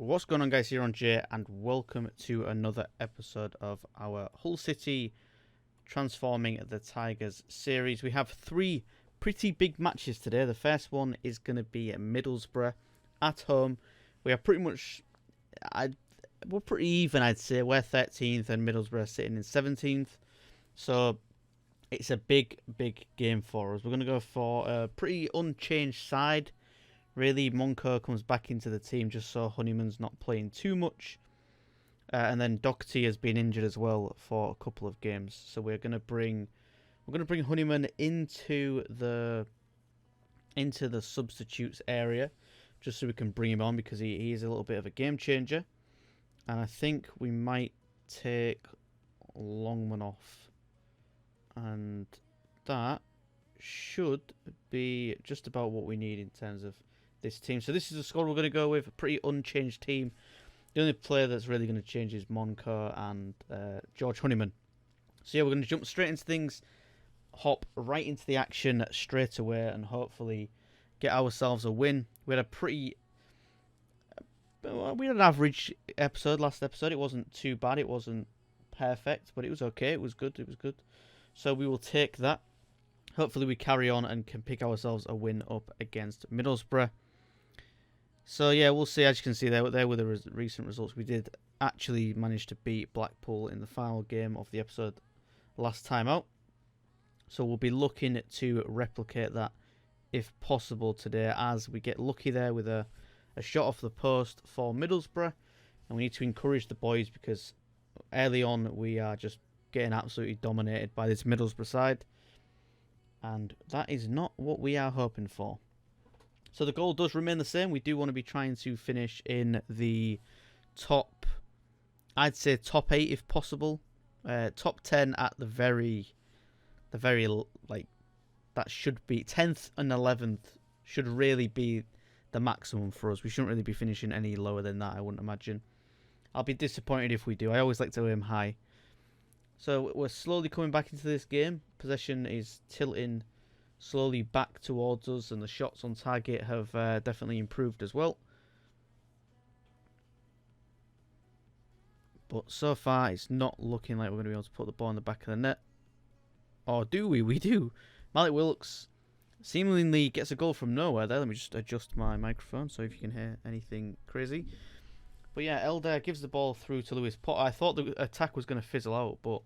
What's going on, guys? EirronJ, and welcome to another episode of our Hull City Transforming the Tigers series. We have three pretty big matches today. The first one is going to be at Middlesbrough at home. We are pretty much, we're pretty even, I'd say. We're 13th and Middlesbrough sitting in 17th. So it's a big game for us. We're going to go for a pretty unchanged side. Really, Monco comes back into the team just so Honeyman's not playing too much. And then Doherty has been injured as well for a couple of games. So we're going to bring Honeyman into the substitutes area just so we can bring him on because he is a little bit of a game changer. And I think we might take Longman off. And that should be just about what we need in terms of this team. So this is the squad we're going to go with. A pretty unchanged team. The only player that's really going to change is Monco and George Honeyman. So yeah, we're going to jump straight into things. Hop right into the action straight away and hopefully get ourselves a win. We had an average episode last episode. It wasn't too bad. It wasn't perfect, but it was okay. It was good. So we will take that. Hopefully we carry on and can pick ourselves a win up against Middlesbrough. So yeah, we'll see. As you can see there were the recent results. We did actually manage to beat Blackpool in the final game of the episode last time out. So we'll be looking to replicate that if possible today, as we get lucky there with a shot off the post for Middlesbrough. And we need to encourage the boys because early on we are just getting absolutely dominated by this Middlesbrough side. And that is not what we are hoping for. So the goal does remain the same. We do want to be trying to finish in the top, I'd say top 8 if possible. Top 10 at the very, like, that should be 10th and 11th should really be the maximum for us. We shouldn't really be finishing any lower than that, I wouldn't imagine. I'll be disappointed if we do. I always like to aim high. So we're slowly coming back into this game. Possession is tilting slowly back towards us, and the shots on target have definitely improved as well. But so far, it's not looking like we're going to be able to put the ball in the back of the net. Or do we? We do. Malik Wilkes seemingly gets a goal from nowhere there. Let me just adjust my microphone so if you can hear anything crazy. But yeah, Elder gives the ball through to Lewis Potter. I thought the attack was going to fizzle out, but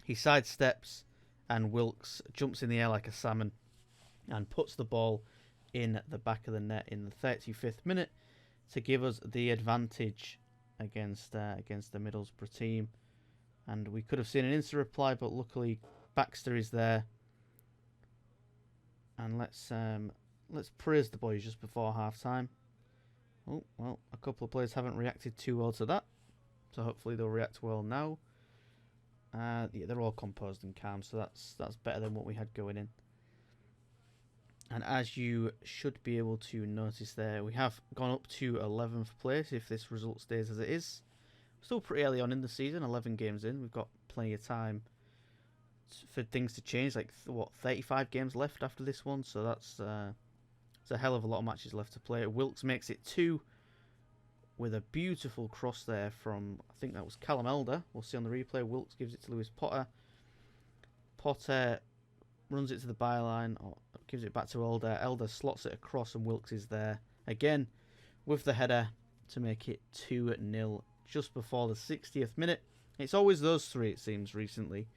he sidesteps and Wilkes jumps in the air like a salmon and puts the ball in the back of the net in the 35th minute to give us the advantage against the Middlesbrough team. And we could have seen an instant reply, but luckily Baxter is there. And let's praise the boys just before half time. Oh, well, a couple of players haven't reacted too well to that. So hopefully they'll react well now. Yeah, they're all composed and calm, so that's better than what we had going in. And as you should be able to notice there, we have gone up to 11th place if this result stays as it is. Still pretty early on in the season, 11 games in. We've got plenty of time for things to change, like, 35 games left after this one, so that's a hell of a lot of matches left to play. Wilkes makes it 2 with a beautiful cross there from, I think that was Callum Elder. We'll see on the replay. Wilkes gives it to Lewis Potter. Potter runs it to the byline, or gives it back to Elder. Elder slots it across and Wilkes is there again with the header to make it 2-0 just before the 60th minute. It's always those three, it seems, recently.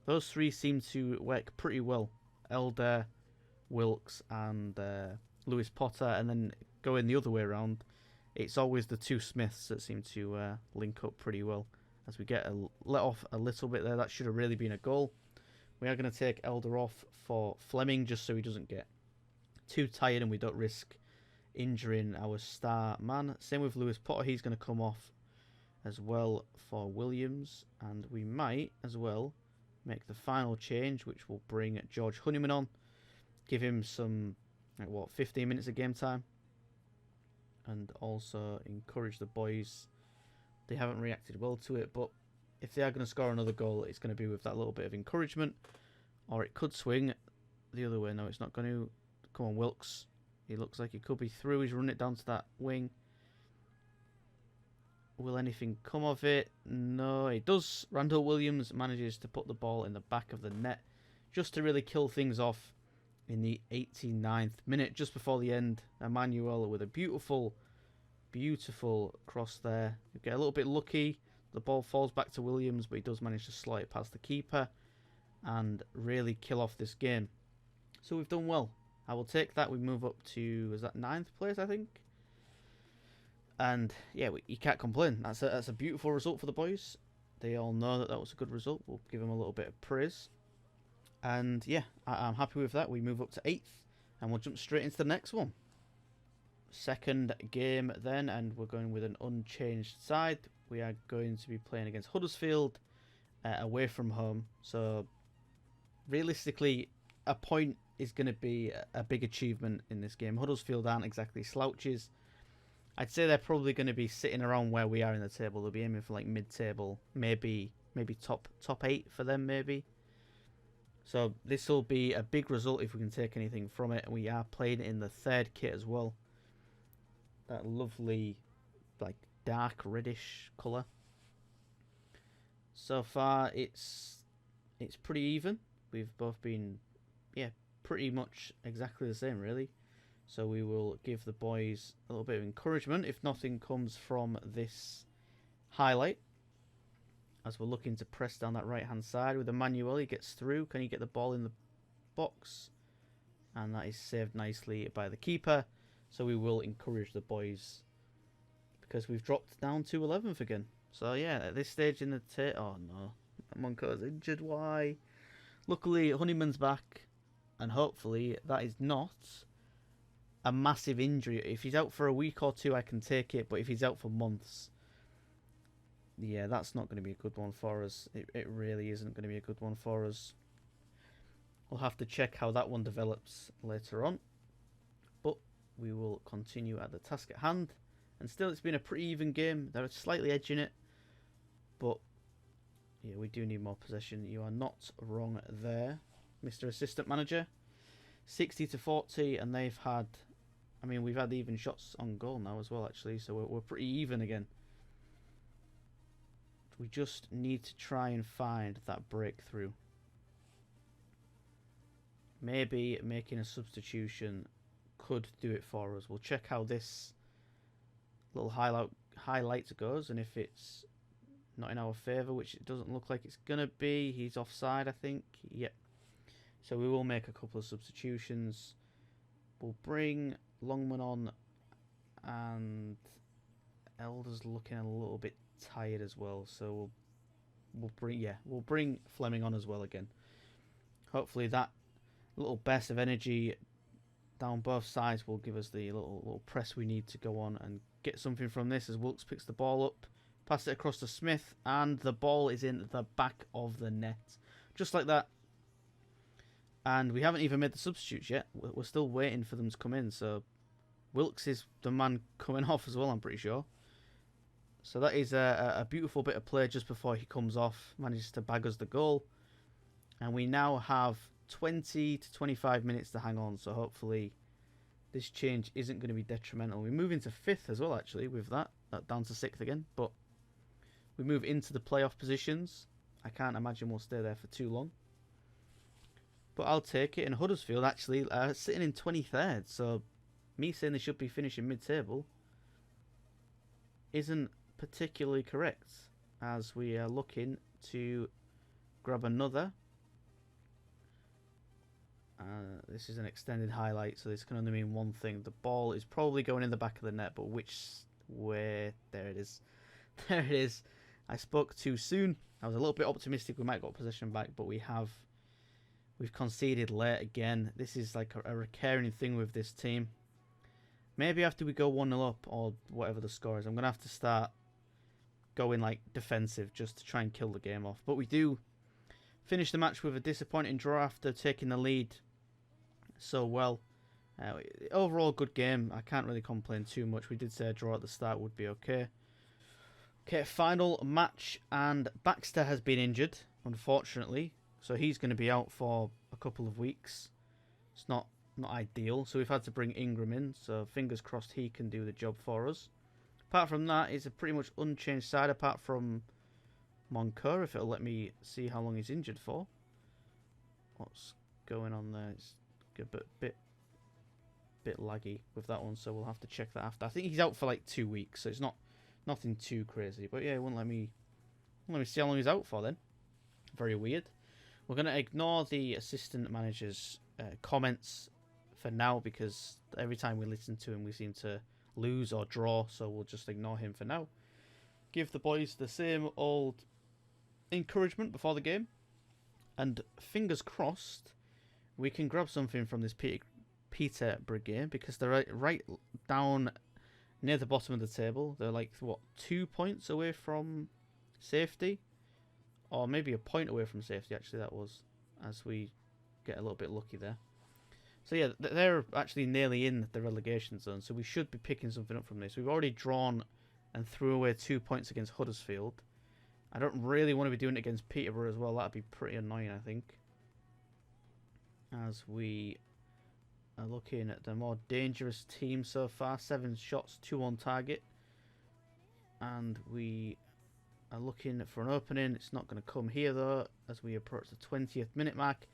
Those three seem to work pretty well. Elder, Wilkes and Lewis Potter, and then going the other way around, it's always the two Smiths that seem to link up pretty well. As we get let off a little bit there, that should have really been a goal. We are going to take Elder off for Fleming just so he doesn't get too tired and we don't risk injuring our star man. Same with Lewis Potter, he's going to come off as well for Williams, and we might as well make the final change, which will bring George Honeyman on, give him some 15 minutes of game time, and also encourage the boys. They haven't reacted well to it, but if they are going to score another goal, it's going to be with that little bit of encouragement, or it could swing the other way. No, it's not going to. Come on, Wilkes. He looks like he could be through. He's running it down to that wing. Will anything come of it? No, it does. Randall Williams manages to put the ball in the back of the net just to really kill things off in the 89th minute, just before the end. Emmanuel with a beautiful, beautiful cross there. We get a little bit lucky. The ball falls back to Williams, but he does manage to slide it past the keeper and really kill off this game. So we've done well. I will take that. We move up to, is that 9th place, I think? And yeah, you can't complain. That's a beautiful result for the boys. They all know that was a good result. We'll give them a little bit of praise. And yeah, I'm happy with that. We move up to 8th, and we'll jump straight into the next one. Second game then, and we're going with an unchanged side. We are going to be playing against Huddersfield away from home. So realistically, a point is going to be a big achievement in this game. Huddersfield aren't exactly slouches. I'd say they're probably going to be sitting around where we are in the table. They'll be aiming for like mid-table, maybe top 8 for them, maybe. So this will be a big result if we can take anything from it. We are playing in the 3rd kit as well. That lovely, like, dark reddish colour. So far, it's pretty even. We've both been, yeah, pretty much exactly the same, really. So we will give the boys a little bit of encouragement if nothing comes from this highlight. As we're looking to press down that right-hand side with Emmanuel, he gets through. Can he get the ball in the box? And that is saved nicely by the keeper. So we will encourage the boys because we've dropped down to 11th again. So yeah, at this stage in the oh no, Monco's injured. Why? Luckily, Honeyman's back, and hopefully that is not a massive injury. If he's out for a week or two, I can take it. But if he's out for months, yeah, that's not going to be a good one for us. It really isn't going to be a good one for us. We'll have to check how that one develops later on. But we will continue at the task at hand. And still, it's been a pretty even game. They're slightly edging it. But, yeah, we do need more possession. You are not wrong there, Mr. Assistant Manager. 60-40, and they've had... I mean, we've had even shots on goal now as well, actually. So we're pretty even again. We just need to try and find that breakthrough. Maybe making a substitution could do it for us. We'll check how this little highlight goes, and if it's not in our favour, which it doesn't look like it's going to be. He's offside, I think. Yep. So we will make a couple of substitutions. We'll bring Longman on, and Elder's looking a little bit tired as well. So we'll bring Fleming on as well again. Hopefully that little burst of energy down both sides will give us the little press we need to go on and get something from this as Wilkes picks the ball up, pass it across to Smith, and the ball is in the back of the net. Just like that. And we haven't even made the substitutes yet. We're still waiting for them to come in. So Wilkes is the man coming off as well, I'm pretty sure. So that is a beautiful bit of play just before he comes off. Manages to bag us the goal. And we now have 20 to 25 minutes to hang on. So hopefully this change isn't going to be detrimental. We move into 5th as well, actually, with that. Down to 6th again. But we move into the playoff positions. I can't imagine we'll stay there for too long. But I'll take it. And Huddersfield actually sitting in 23rd. So me saying they should be finishing mid-table isn't particularly correct, as we are looking to grab another. This is an extended highlight, so this can only mean one thing. The ball is probably going in the back of the net, but which way? There it is. There it is. I spoke too soon. I was a little bit optimistic we might get possession back, but we've conceded late again. This is like a recurring thing with this team. Maybe after we go 1-0 up, or whatever the score is, I'm going to have to start going like defensive just to try and kill the game off. But we do finish the match with a disappointing draw after taking the lead so well. Overall, good game. I can't really complain too much. We did say a draw at the start would be okay. Okay, final match, and Baxter has been injured, unfortunately. So he's going to be out for a couple of weeks. It's not ideal. So we've had to bring Ingram in. So fingers crossed he can do the job for us. Apart from that, it's a pretty much unchanged side, apart from Moncur, if it'll let me see how long he's injured for. What's going on there? It's a bit laggy with that one, so we'll have to check that after. I think he's out for like 2 weeks, so it's nothing too crazy. But yeah, it won't let me see how long he's out for then. Very weird. We're going to ignore the assistant manager's comments for now, because every time we listen to him we seem to lose or draw, so we'll just ignore him for now. Give the boys the same old encouragement before the game, and fingers crossed we can grab something from this Peterborough game, because they're right down near the bottom of the table. They're like, what, 2 points away from safety? Or maybe a point away from safety, actually, that was, as we get a little bit lucky there. So yeah, they're actually nearly in the relegation zone, so we should be picking something up from this. We've already drawn and threw away 2 points against Huddersfield. I don't really want to be doing it against Peterborough as well. That'd be pretty annoying, I think. As we are looking at the more dangerous team so far. 7 shots, 2 on target. And we are looking for an opening. It's not going to come here, though, as we approach the 20th minute mark.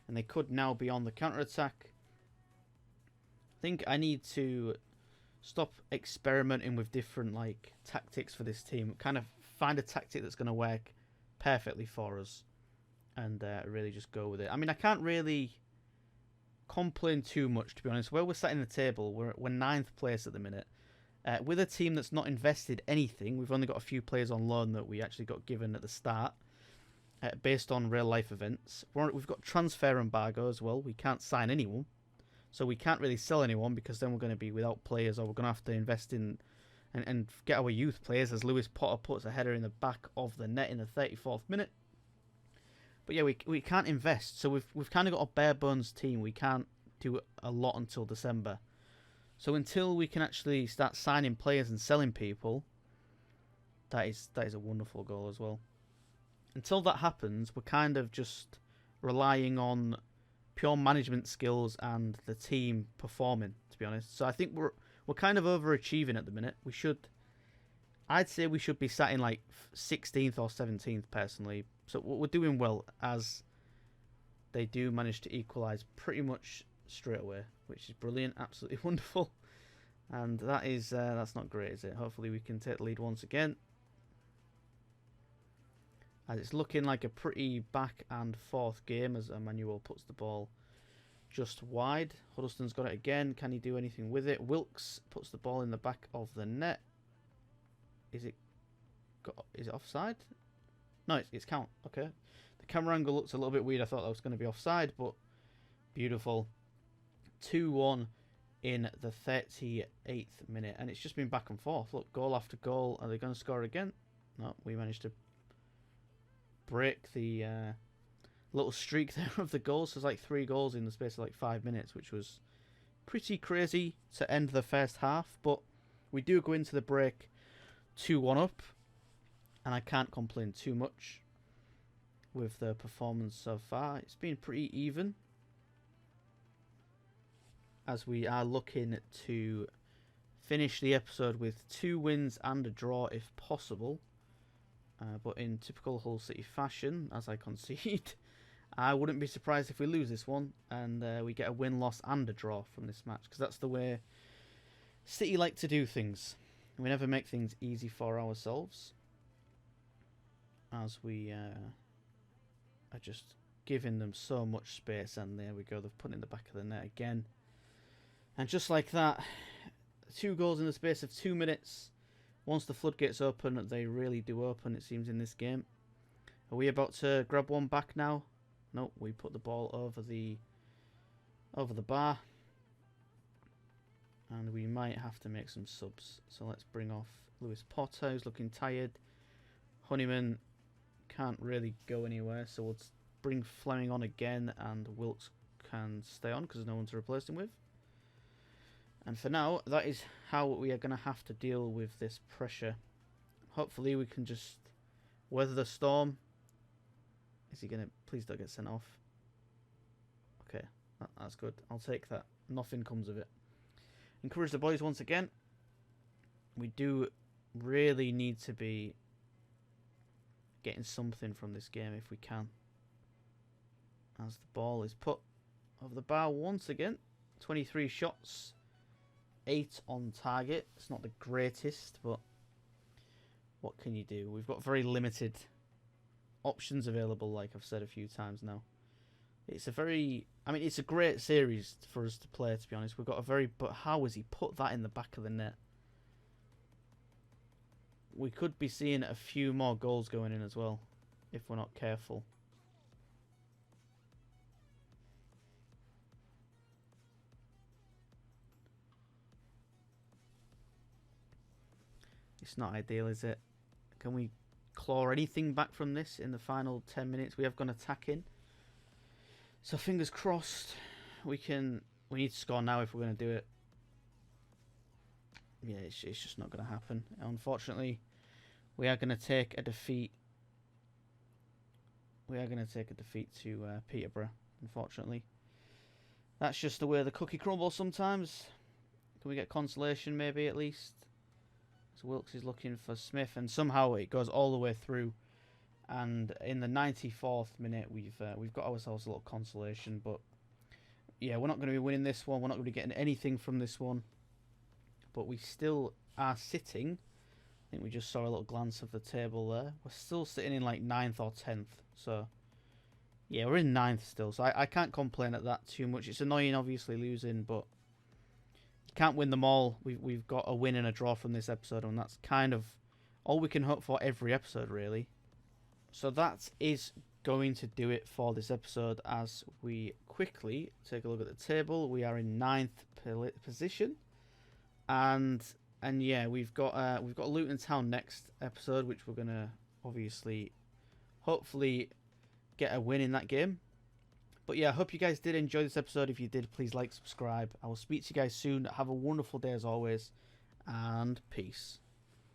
And they could now be on the counter-attack. I think I need to stop experimenting with different tactics for this team. Kind of find a tactic that's going to work perfectly for us, and really just go with it. I mean, I can't really complain too much, to be honest. Where we're sat in the table, we're 9th place at the minute. With a team that's not invested anything, we've only got a few players on loan that we actually got given at the start, based on real life events. We've got transfer embargo as well. We can't sign anyone, so we can't really sell anyone, because then we're going to be without players, or we're going to have to invest in and get our youth players, as Lewis Potter puts a header in the back of the net in the 34th minute. But yeah, we can't invest, so we've kind of got a bare bones team. We can't do a lot until December. So until we can actually start signing players and selling people, that is a wonderful goal as well. Until that happens, we're kind of just relying on pure management skills and the team performing, to be honest. So I think we're kind of overachieving at the minute. I'd say we should be sat in 16th or 17th personally. So we're doing well, as they do manage to equalise pretty much straight away, which is brilliant, absolutely wonderful. And that's not great, is it? Hopefully we can take the lead once again, as it's looking like a pretty back and forth game, as Emmanuel puts the ball just wide. Huddleston's got it again. Can he do anything with it? Wilkes puts the ball in the back of the net. Is it offside? No, it's count. Okay. The camera angle looks a little bit weird. I thought that was going to be offside, but beautiful. 2-1 in the 38th minute, and it's just been back and forth. Look, goal after goal. Are they going to score again? No, we managed to break the little streak there of the goals. So there's 3 goals in the space of 5 minutes, which was pretty crazy to end the first half. But we do go into the break 2-1 up, and I can't complain too much with the performance so far. It's been pretty even, as we are looking to finish the episode with 2 wins and a draw if possible. But in typical Hull City fashion, as I concede, I wouldn't be surprised if we lose this one and we get a win, loss and a draw from this match, because that's the way City like to do things. We never make things easy for ourselves, as we are just giving them so much space. And there we go, they've put it in the back of the net again. And just like that, 2 goals in the space of 2 minutes. Once the floodgates open, they really do open, it seems, in this game. Are we about to grab one back now? No, we put the ball over the bar. And we might have to make some subs. So let's bring off Lewis Potter, who's looking tired. Honeyman can't really go anywhere, so we'll bring Fleming on again, and Wilkes can stay on because there's no one to replace him with. And for now, that is how we are going to have to deal with this pressure. Hopefully we can just weather the storm. Is he going to... Please don't get sent off. Okay, that's good. I'll take that. Nothing comes of it. Encourage the boys once again. We do really need to be getting something from this game if we can. As the ball is put over the bar once again. 23 shots, 8 on target. It's not the greatest, but what can you do? We've got very limited options available, like I've said a few times now. It's a very... I mean, it's a great series for us to play, to be honest. We've got a very... But how has he put that in the back of the net? We could be seeing a few more goals going in as well, if we're not careful. It's not ideal, is it? Can we claw anything back from this in the final 10 minutes? We have gone attacking. So fingers crossed we need to score now if we're going to do it. Yeah, it's just not going to happen. Unfortunately, we are going to take a defeat. We are going to take a defeat to Peterborough, unfortunately. That's just the way the cookie crumbles sometimes. Can we get consolation maybe at least? So Wilkes is looking for Smith, and somehow it goes all the way through. And in the 94th minute, we've got ourselves a little consolation. But yeah, we're not going to be winning this one. We're not going to be getting anything from this one. But we still are sitting. I think we just saw a little glance of the table there. We're still sitting in like 9th or 10th. So yeah, we're in 9th still. So I can't complain at that too much. It's annoying, obviously, losing, but can't win them all. We've got a win and a draw from this episode, and that's kind of all we can hope for every episode, really. So that is going to do it for this episode. As we quickly take a look at the table, we are in 9th position, and yeah, we've got Luton Town next episode, which we're gonna obviously, hopefully, get a win in that game. But yeah, I hope you guys did enjoy this episode. If you did, please like, subscribe. I will speak to you guys soon. Have a wonderful day as always, and peace.